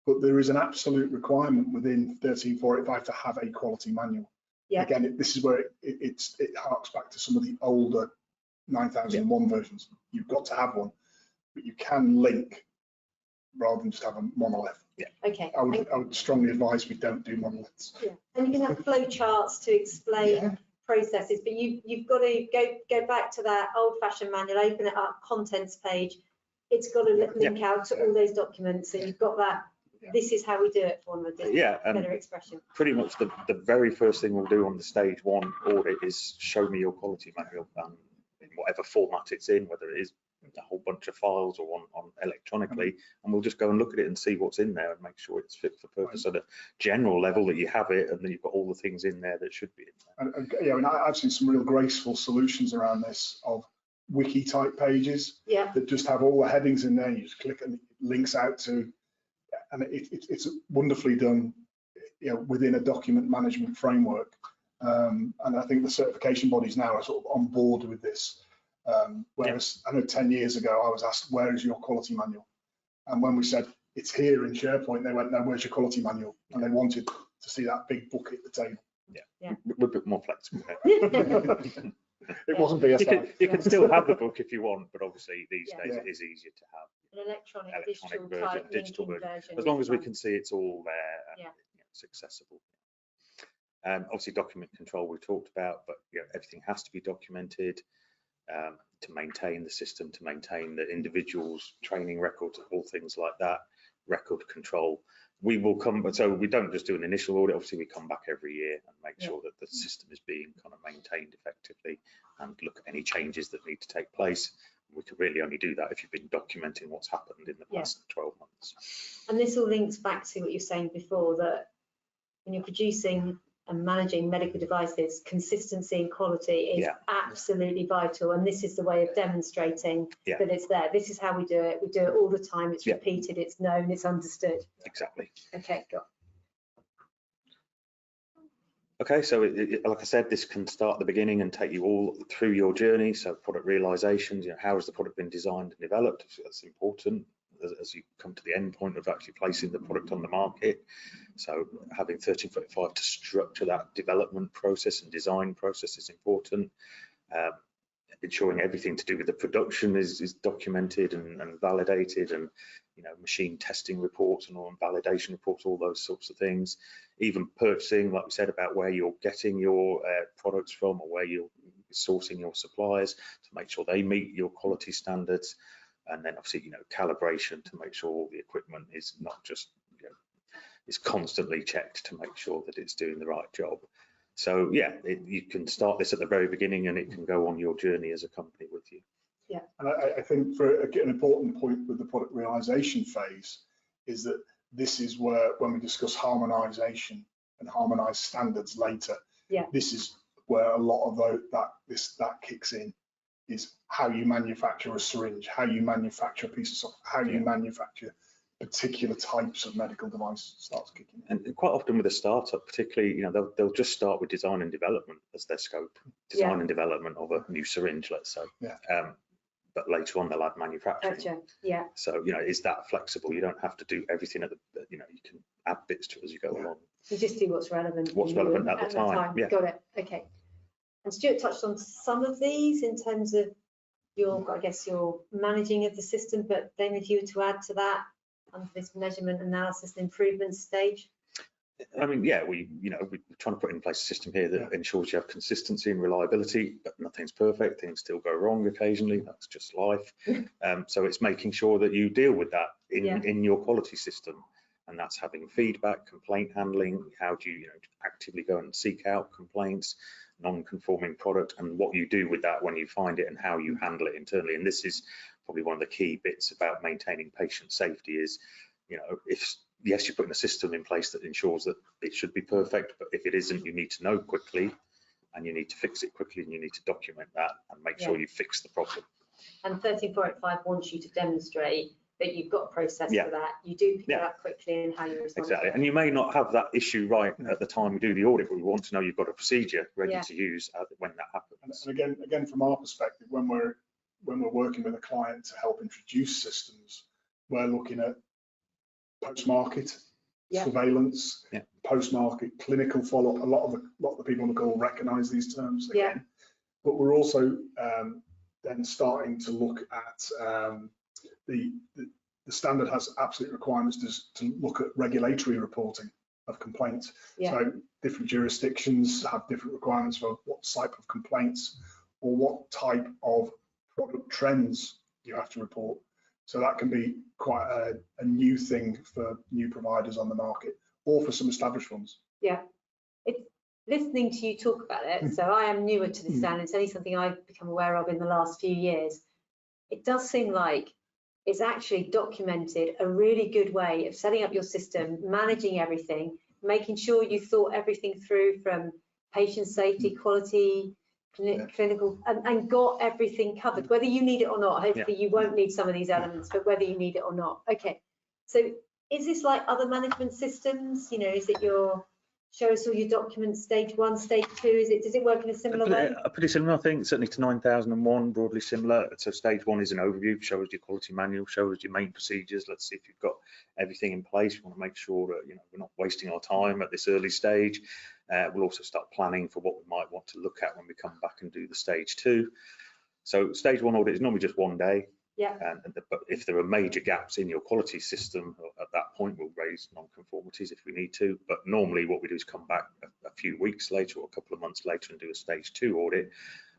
But there is an absolute requirement within 13485 to have a quality manual. Yeah. Again, this is where it harks back to some of the older 9001 versions. You've got to have one, but you can link rather than just have a monolith. Yeah. Okay. I would strongly advise we don't do monoliths. Yeah. And you can have flow charts to explain processes, but you've got to go back to that old-fashioned manual, open it up, contents page. It's got to link out to all those documents, so you've got that. This is how we do it, for one of the better expression. Pretty much the very first thing we'll do on the stage 1 audit is show me your quality manual in whatever format it's in, whether it is a whole bunch of files or on electronically, and we'll just go and look at it and see what's in there and make sure it's fit for purpose at a general level, that you have it and then you've got all the things in there that should be in there. And I've seen some real graceful solutions around this of wiki type pages that just have all the headings in there. You just click and it links out to. And it's wonderfully done, within a document management framework. And I think the certification bodies now are sort of on board with this. Whereas I know 10 years ago, I was asked, where is your quality manual? And when we said, it's here in SharePoint, they went, no, where's your quality manual? And they wanted to see that big book at the table. Yeah. We're a bit more flexible. It wasn't BSI. You can still have the book if you want, but obviously these days it is easier to have. An electronic digital version. As long as we can see it's all there and it's accessible. Obviously document control we talked about, but everything has to be documented to maintain the system, to maintain the individual's training records, all things like that. Record control. We will come, so we don't just do an initial audit. Obviously we come back every year and make sure that the system is being kind of maintained effectively and look at any changes that need to take place. We could really only do that if you've been documenting what's happened in the past 12 months. And this all links back to what you were saying before, that when you're producing and managing medical devices, consistency and quality is absolutely vital. And this is the way of demonstrating that it's there. This is how we do it. We do it all the time. It's repeated, it's known, it's understood. Exactly. Okay, go on. Okay, so like I said, this can start at the beginning and take you all through your journey. So product realizations, how has the product been designed and developed? That's important as you come to the end point of actually placing the product on the market. So having 1345 to structure that development process and design process is important. Ensuring everything to do with the production is documented and validated, and machine testing reports and all validation reports, all those sorts of things. Even purchasing, like we said, about where you're getting your products from or where you're sourcing your suppliers to make sure they meet your quality standards. And then obviously, calibration to make sure all the equipment is not just, is constantly checked to make sure that it's doing the right job. So you can start this at the very beginning and it can go on your journey as a company with you. Yeah. And I think for an important point with the product realization phase is that this is where, when we discuss harmonization and harmonized standards later, this is where a lot of that kicks in, is how you manufacture a syringe, how you manufacture a piece of software, how you manufacture particular types of medical device starts kicking in. And quite often with a startup, particularly, they'll just start with design and development as their scope, design and development of a new syringe, let's say. but later on they'll add manufacturing. Gotcha. Yeah. So, is that flexible? You don't have to do everything at the, you can add bits to it as you go along. You just do what's relevant. What's relevant at the time. Yeah. Got it. Okay. And Stuart touched on some of these in terms of your managing of the system, but then if you were to add to that under this measurement, analysis, and improvement stage. I mean, yeah, we're trying to put in place a system here that ensures you have consistency and reliability, but nothing's perfect. Things still go wrong occasionally. That's just life. So it's making sure that you deal with that in your quality system, and that's having feedback, complaint handling. How do you, actively go and seek out complaints, non-conforming product, and what you do with that when you find it, and how you handle it internally. And this is probably one of the key bits about maintaining patient safety is, if yes, you're putting a system in place that ensures that it should be perfect, but if it isn't, you need to know quickly, and you need to fix it quickly, and you need to document that and make sure you fix the problem. And 13485 wants you to demonstrate that you've got a process for that. You do pick it up quickly and how you respond. Exactly. And you may not have that issue right at the time we do the audit, but we want to know you've got a procedure ready to use when that happens. And again, from our perspective, when we're working with a client to help introduce systems, we're looking at post-market surveillance, post-market clinical follow-up. A lot of the people on the call recognise these terms again, but we're also then starting to look at the standard has absolute requirements to look at regulatory reporting of complaints. So different jurisdictions have different requirements for what type of complaints or what type of product trends you have to report. So that can be quite a new thing for new providers on the market, or for some established ones. Yeah, it's listening to you talk about it. So I am newer to the standard. It's only something I've become aware of in the last few years. It does seem like it's actually documented a really good way of setting up your system, managing everything, making sure you thought everything through from patient safety, quality, clinical, and got everything covered, whether you need it or not. Hopefully you won't need some of these elements, but whether you need it or not. Okay, so is this like other management systems? Is it your show us all your documents, stage 1, stage 2? Does it work in a similar way? Pretty similar, I think, certainly to 9001, broadly similar. So stage 1 is an overview, shows your quality manual, shows your main procedures. Let's see if you've got everything in place. We want to make sure that we're not wasting our time at this early stage. We'll also start planning for what we might want to look at when we come back and do the stage 2. So stage 1 audit is normally just 1 day. But if there are major gaps in your quality system, at that point we'll raise non-conformities if we need to. But normally what we do is come back a few weeks later or a couple of months later and do a stage 2 audit,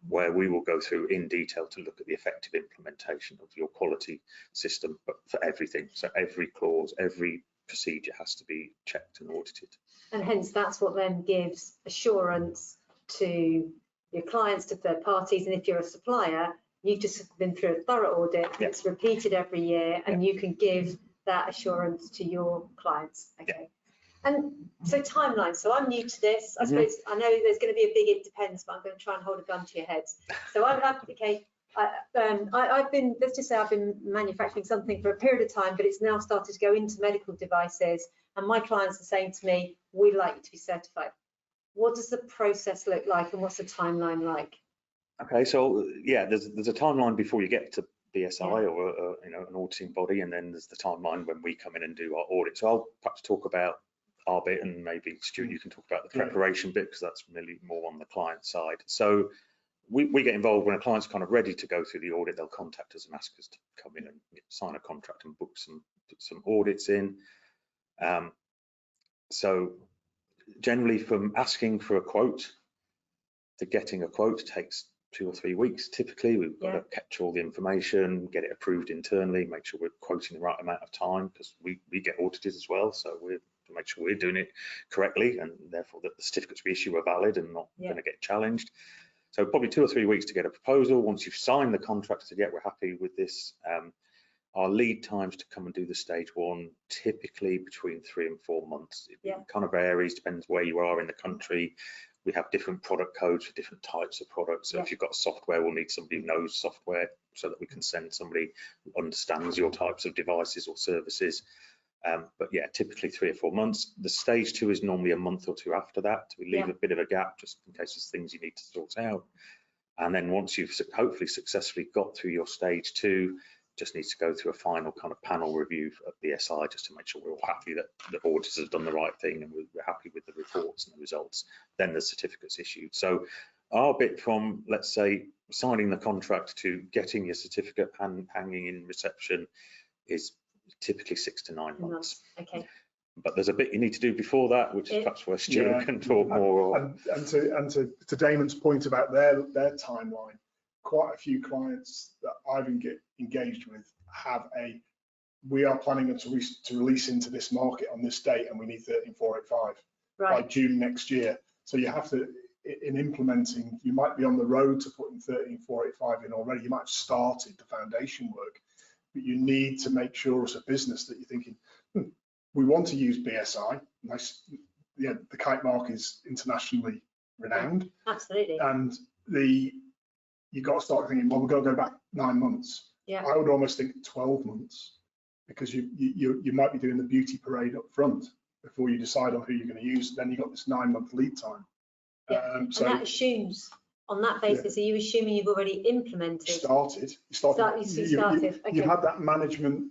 where we will go through in detail to look at the effective implementation of your quality system, but for everything. So every clause, every procedure has to be checked and audited. And hence that's what then gives assurance to your clients, to third parties, and if you're a supplier, you've just been through a thorough audit. It's repeated every year, and you can give that assurance to your clients. Okay. And so timeline. So I'm new to this. I suppose I know there's going to be a big it depends, but I'm going to try and hold a gun to your heads. So I've been, let's just say I've been manufacturing something for a period of time, but it's now started to go into medical devices, and my clients are saying to me, we'd like you to be certified. What does the process look like, and what's the timeline like? Okay, so there's a timeline before you get to BSI or an auditing body, and then there's the timeline when we come in and do our audit. So I'll perhaps talk about our bit, and maybe Stuart, you can talk about the preparation bit, because that's really more on the client side. So we get involved when a client's kind of ready to go through the audit. They'll contact us and ask us to come in and sign a contract and put some audits in. So generally, from asking for a quote to getting a quote takes 2 or 3 weeks. Typically, we've got to capture all the information, get it approved internally, make sure we're quoting the right amount of time, because we get audited as well. So we to make sure we're doing it correctly, and therefore that the certificates we issue are valid and not going to get challenged. So probably 2 or 3 weeks to get a proposal. Once you've signed the contract, said, we're happy with this. Our lead times to come and do the stage 1, typically between 3 and 4 months. It kind of varies, depends where you are in the country. We have different product codes for different types of products. So if you've got software, we'll need somebody who knows software so that we can send somebody who understands your types of devices or services. But typically 3 or 4 months. The stage 2 is normally a month or 2 after that. We leave a bit of a gap just in case there's things you need to sort out. And then once you've hopefully successfully got through your stage 2, just needs to go through a final kind of panel review of the SI just to make sure we're all happy that the auditors have done the right thing and we're happy with the reports and the results. Then the certificate's issued. So our bit from, let's say, signing the contract to getting your certificate hanging in reception is typically 6 to 9 months. Okay. But there's a bit you need to do before that, which is perhaps where Stuart can talk more. And to Damon's point about their timeline, quite a few clients that I've engaged with have we are planning to release into this market on this date, and we need 13485 by June next year. So you have to, in implementing, you might be on the road to putting 13485 in already. You might have started the foundation work, but you need to make sure as a business that you're thinking, we want to use BSI. Nice, the kite mark is internationally renowned. Absolutely. And you got to start thinking, well, we're going to go back 9 months. Yeah. I would almost think 12 months, because you might be doing the beauty parade up front before you decide on who you're going to use. Then you've got this 9-month lead time. Yeah. So and that assumes, on that basis, are you assuming you've already implemented? Started. Okay. You had that management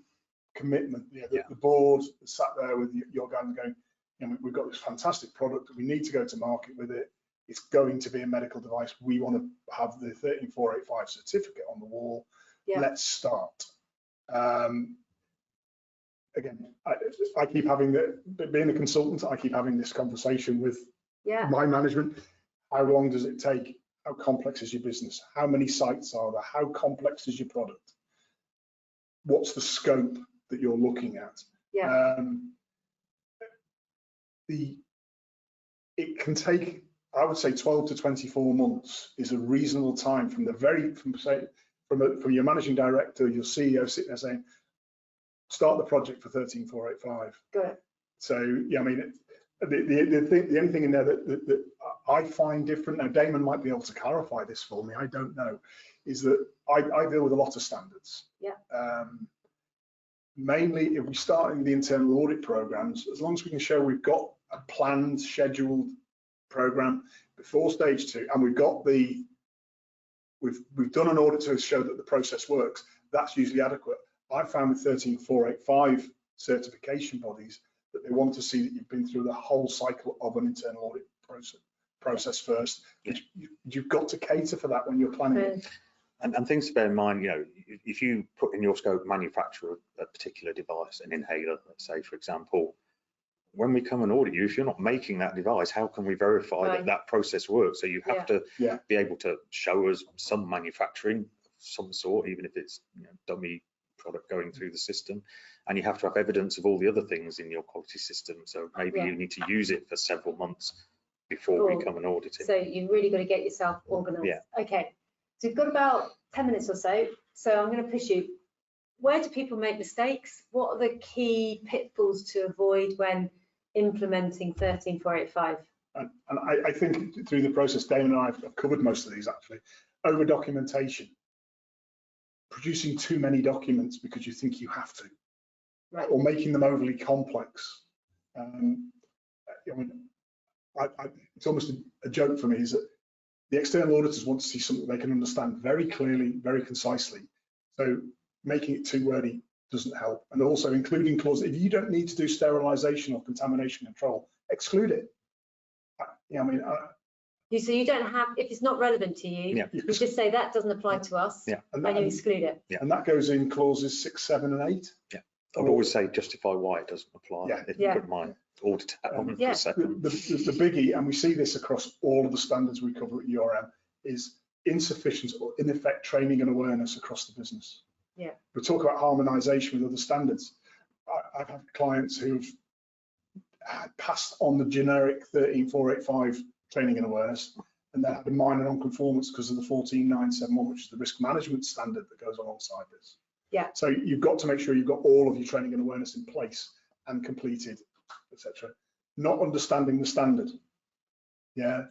commitment. The board sat there with your guys going, we've got this fantastic product, we need to go to market with it. It's going to be a medical device. We want to have the 13485 certificate on the wall. Yeah. Let's start. Again, I keep having being a consultant, I keep having this conversation with my management. How long does it take? How complex is your business? How many sites are there? How complex is your product? What's the scope that you're looking at? Yeah. It can take, I would say, 12 to 24 months is a reasonable time from your managing director, your CEO sitting there saying, start the project for 13485. Good. So yeah, I mean, the only thing in there that I find different, now Damon might be able to clarify this for me, I don't know, is that I deal with a lot of standards. Yeah. Mainly if we start in the internal audit programs, as long as we can show we've got a planned, scheduled program before stage 2, and we've done an audit to show that the process works, that's usually adequate. I found with 13485 certification bodies that they want to see that you've been through the whole cycle of an internal audit process first. You've got to cater for that when you're planning. And things to bear in mind, if you put in your scope manufacture a particular device, an inhaler, let's say, for example, when we come and audit you, if you're not making that device, how can we verify that process works? So you have to be able to show us some manufacturing of some sort, even if it's dummy product going through the system, and you have to have evidence of all the other things in your quality system. So maybe you need to use it for several months before we come and audit it. So you've really got to get yourself organized. Yeah. Okay, so we've got about 10 minutes or so. So I'm going to push you. Where do people make mistakes? What are the key pitfalls to avoid when implementing 13485? And I think through the process, Damon and I have covered most of these actually. Over documentation. Producing too many documents because you think you have to, or making them overly complex. I mean, it's almost a joke for me is that the external auditors want to see something they can understand very clearly, very concisely. So making it too wordy doesn't help. And also including clauses. If you don't need to do sterilization or contamination control, exclude it. I mean. So you don't have, if it's not relevant to you, you just say that doesn't apply to us, and you exclude it. And that goes in clauses 6, 7, and 8. Yeah, I'd always say justify why it doesn't apply. If you wouldn't mind, audit that on for a second. The biggie, and we see this across all of the standards we cover at URM, is insufficient or in effect training and awareness across the business. Yeah. We talk about harmonization with other standards. I've had clients who've passed on the generic 13485 training and awareness, and then had a minor non-conformance because of the 14971, which is the risk management standard that goes alongside this. Yeah. So you've got to make sure you've got all of your training and awareness in place and completed, etc. Not understanding the standard. Yeah.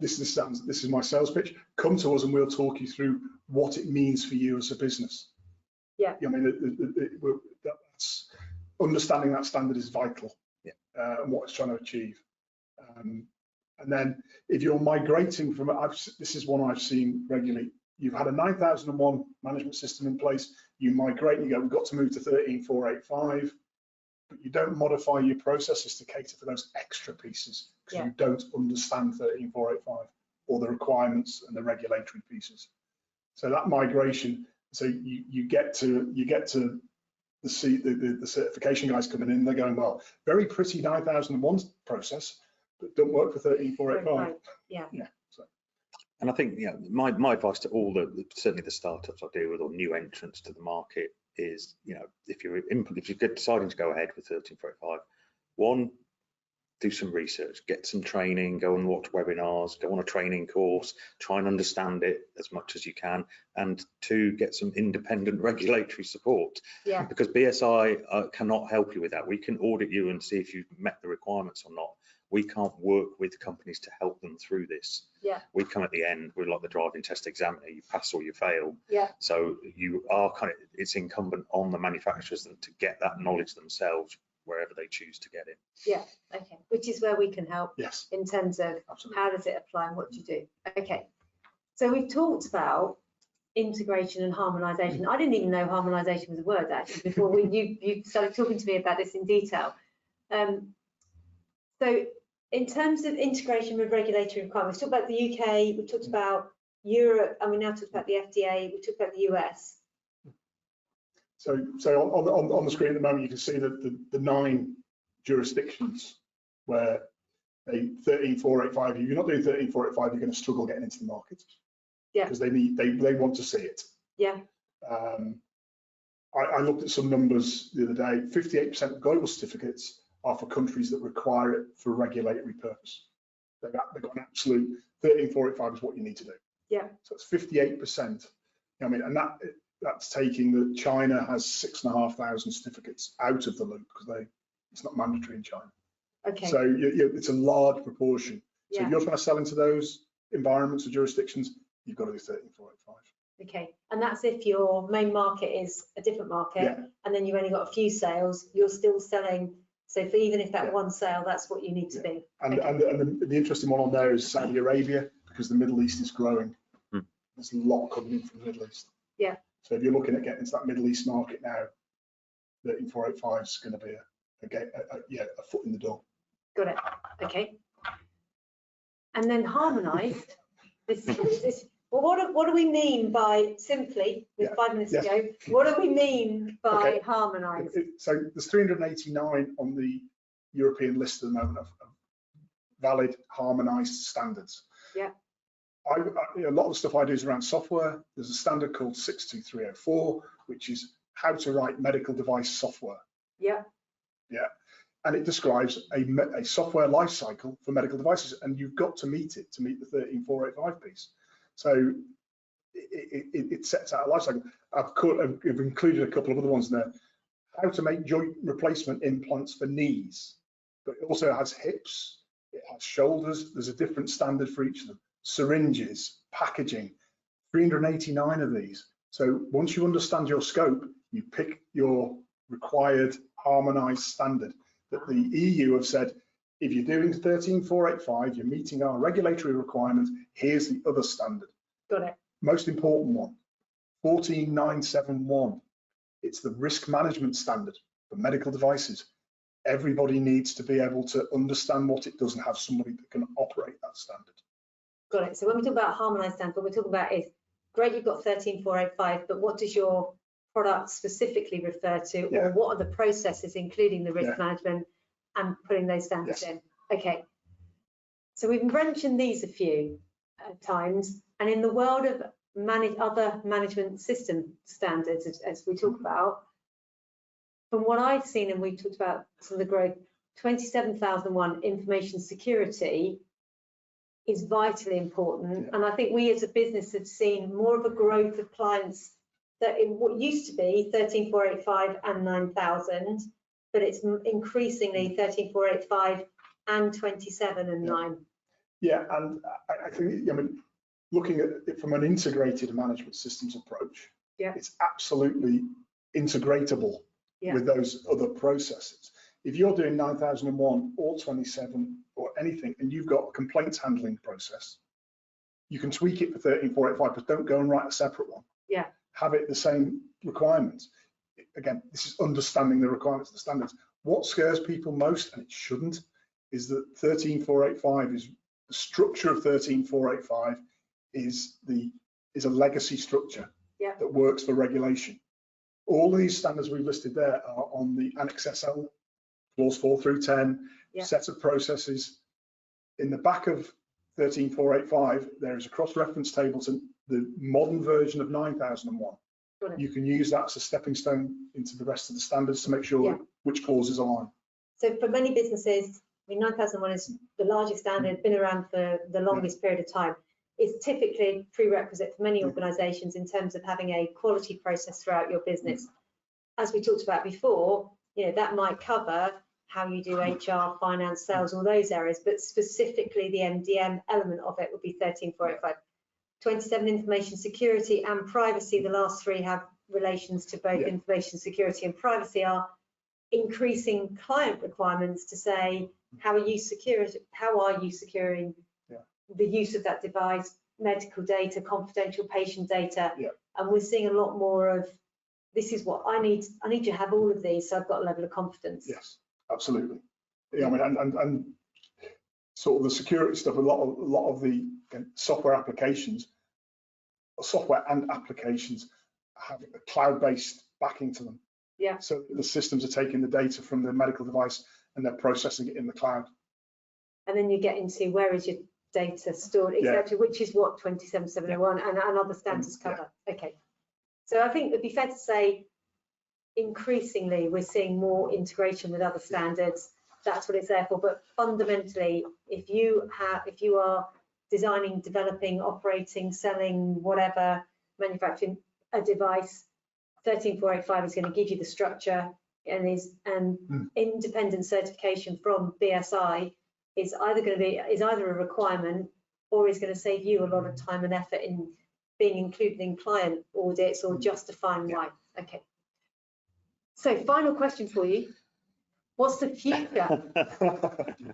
This is my sales pitch. Come to us and we'll talk you through what it means for you as a business. Yeah. I mean, that's, understanding that standard is vital. Yeah. And what it's trying to achieve. And then if you're migrating from, this is one I've seen regularly, you've had a 9001 management system in place, you migrate, you go, we've got to move to 13485, but you don't modify your processes to cater for those extra pieces because you don't understand 13485 or the requirements and the regulatory pieces. So that migration, so you get to the certification guys coming in, they're going, well, very pretty 9001 process, but don't work for 13485. Yeah. So. And I think, my advice to all certainly the startups I deal with or new entrants to the market is, if you're deciding to go ahead with 13485, one, do some research, get some training, go and watch webinars, go on a training course, try and understand it as much as you can, and two, get some independent regulatory support. Yeah. Because BSI cannot help you with that. We can audit you and see if you've met the requirements or not. We can't work with companies to help them through this. Yeah. We come at the end, we're like the driving test examiner, you pass or you fail. Yeah. So you are it's incumbent on the manufacturers to get that knowledge themselves wherever they choose to get it. Yeah, okay, which is where we can help. Yes. In terms of Absolutely. How does it apply and what do you do? Okay, so we've talked about integration and harmonization. I didn't even know harmonization was a word actually before you started talking to me about this in detail. So in terms of integration with regulatory requirements, we talked about the UK, we talked about Europe, and we now talked about the FDA, we talked about the US. So on the screen at the moment, you can see that the 9 jurisdictions where a 13485, if you're not doing 13485, you're going to struggle getting into the market. Yeah. Because they want to see it. Yeah. I looked at some numbers the other day. 58% of global certificates are for countries that require it for regulatory purpose. They've got an absolute 13485 is what you need to do. Yeah. So it's 58%. I mean, and that's taking that China has 6,500 certificates out of the loop because it's not mandatory in China. Okay. So it's a large proportion. So Yeah. if you're trying to sell into those environments or jurisdictions, you've got to do 13485. Okay, and that's if your main market is a different market, and then you've only got a few sales, you're still selling. So even if that one sale, that's what you need to be. And, and the interesting one on there is Saudi Arabia, because the Middle East is growing. There's a lot coming in from the Middle East. Yeah. So if you're looking at getting into that Middle East market now, 13485 is going to be a foot in the door. Got it. Okay. And then harmonised. Well, what do we mean by simply, with 5 minutes to go, what do we mean by harmonised? So there's 389 on the European list at the moment of valid harmonised standards. Yeah. A lot of the stuff I do is around software. There's a standard called 62304, which is how to write medical device software. Yeah. Yeah. And it describes a software lifecycle for medical devices, and you've got to meet it to meet the 13485 piece. So it sets out a lifecycle. I've included a couple of other ones in there. How to make joint replacement implants for knees, but it also has hips, it has shoulders. There's a different standard for each of them. Syringes, packaging, 389 of these. So once you understand your scope, you pick your required harmonized standard. That the EU have said, if you're doing 13485, you're meeting our regulatory requirements, here's the other standard. Got it. Most important one, 14971. It's the risk management standard for medical devices. Everybody needs to be able to understand what it does and have somebody that can operate that standard. Got it. So when we talk about harmonized standard, what we're talking about is, great, you've got 13485, but what does your product specifically refer to, or what are the processes, including the risk management and putting those standards in? Okay. So we've mentioned these a few times, and in the world of other management system standards, as we talk about, from what I've seen, and we talked about some of the growth, 27001 information security is vitally important. And I think we as a business have seen more of a growth of clients that in what used to be 13485 and 9000, but it's increasingly 13485 and 27 and 9. Yeah, and I think, I mean, looking at it from an integrated management systems approach, it's absolutely integratable with those other processes. If you're doing 9001 or 27 or anything, and you've got a complaints handling process, you can tweak it for 13485, but don't go and write a separate one. Yeah. Have it the same requirements. Again, this is understanding the requirements of the standards. What scares people most, and it shouldn't, is that 13485 is the structure of 13485 is a legacy structure that works for regulation. All of these standards we've listed there are on the Annex SL, clause 4 through 10, set of processes. In the back of 13485, there is a cross-reference table to the modern version of 9001. You can use that as a stepping stone into the rest of the standards to make sure which clauses align. So for many businesses, I mean, 9001 is the largest standard, been around for the longest period of time. It's typically prerequisite for many organisations in terms of having a quality process throughout your business. As we talked about before, that might cover how you do HR, finance, sales, all those areas, but specifically the MDM element of it would be 13485. 27, information security and privacy. The last three have relations to both information security and privacy, are increasing client requirements to say, how are you securing the use of that device, medical data, confidential patient data. And we're seeing a lot more of, this is what I need to have all of these, so I've got a level of confidence. Yes, absolutely. I mean, and sort of the security stuff, a lot of the software applications, software and applications have a cloud-based backing to them. So the systems are taking the data from the medical device and they're processing it in the cloud. And then you get into where is your data stored, etc., which is what 27701 and other standards cover. Okay. So I think it'd be fair to say, increasingly, we're seeing more integration with other standards. That's what it's there for. But fundamentally, if you are designing, developing, operating, selling, whatever, manufacturing a device, 13485 is going to give you the structure, and independent certification from BSI is either a requirement or is going to save you a lot of time and effort in being included in client audits or justifying why. Okay. So final question for you. What's the future?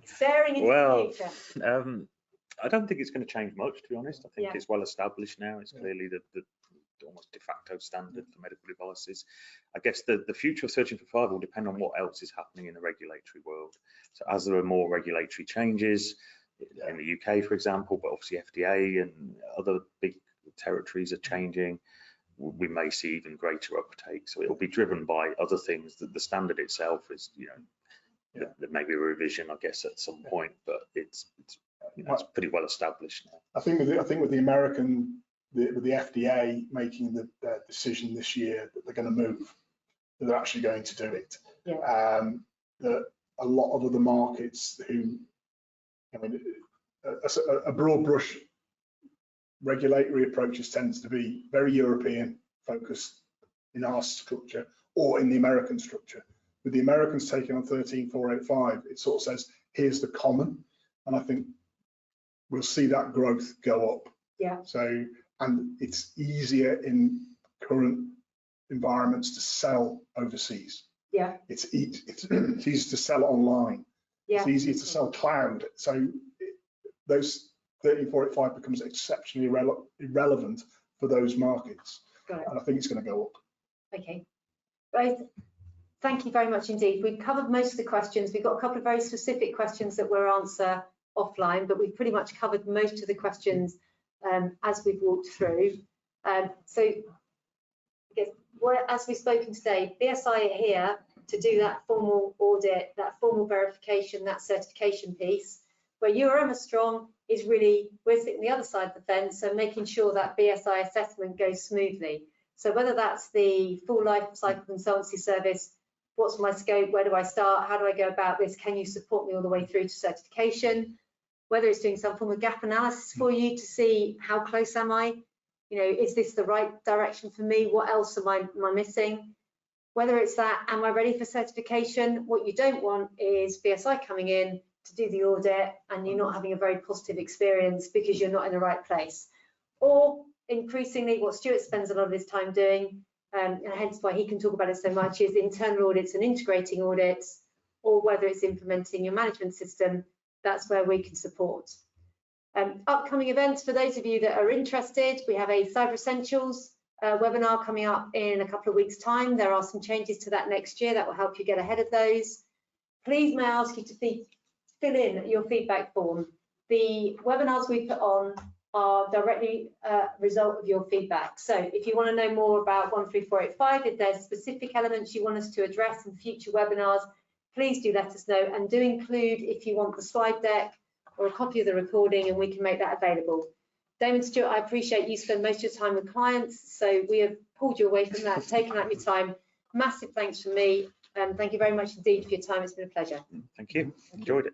Staring into the future. I don't think it's going to change much, to be honest. I think it's well established now. It's clearly the almost de facto standard for medical devices. I guess the future of 13485 will depend on what else is happening in the regulatory world. So as there are more regulatory changes in the UK, for example, but obviously FDA and other big territories are changing, we may see even greater uptake. So it'll be driven by other things. That the standard itself is, there may be a revision, I guess, at some point, but it's pretty well established now. I think with the American, with the FDA making the decision this year that they're going to move, that they're actually going to do it. That a lot of other markets who, I mean, a broad brush regulatory approaches tends to be very European focused in our structure or in the American structure. With the Americans taking on 13485, it sort of says, here's the common, and I think we'll see that growth go up. So, and it's easier in current environments to sell overseas. It's easy to sell online. It's easier to sell cloud. So those 13485 becomes exceptionally irrelevant for those markets. And I think it's going to go up. Okay. Right. Thank you very much indeed. We've covered most of the questions. We've got a couple of very specific questions that we'll answer offline, but we've pretty much covered most of the questions as we've walked through. So I guess, as we've spoken today, BSI are here to do that formal audit, that formal verification, that certification piece. Where URM are strong is really, we're sitting the other side of the fence, so making sure that BSI assessment goes smoothly. So whether that's the full lifecycle consultancy service, what's my scope, where do I start, how do I go about this, can you support me all the way through to certification? Whether it's doing some form of gap analysis for you to see how close am I, is this the right direction for me, what else am I missing? Whether it's that, am I ready for certification? What you don't want is BSI coming in to do the audit and you're not having a very positive experience because you're not in the right place. Or increasingly, what Stuart spends a lot of his time doing, and hence why he can talk about it so much, is internal audits and integrating audits. or whether it's implementing your management system, that's where we can support. Upcoming events, for those of you that are interested, we have a Cyber Essentials webinar coming up in a couple of weeks' time. There are some changes to that next year that will help you get ahead of those. Please may I ask you to fill in your feedback form. The webinars we put on are directly a result of your feedback. So if you want to know more about 13485, if there's specific elements you want us to address in future webinars, please do let us know, and do include, if you want, the slide deck or a copy of the recording, and we can make that available. Damon Stewart, I appreciate you spend most of your time with clients, so we have pulled you away from that, taken up your time. Massive thanks from me, and thank you very much indeed for your time. It's been a pleasure. Thank you. Enjoyed it.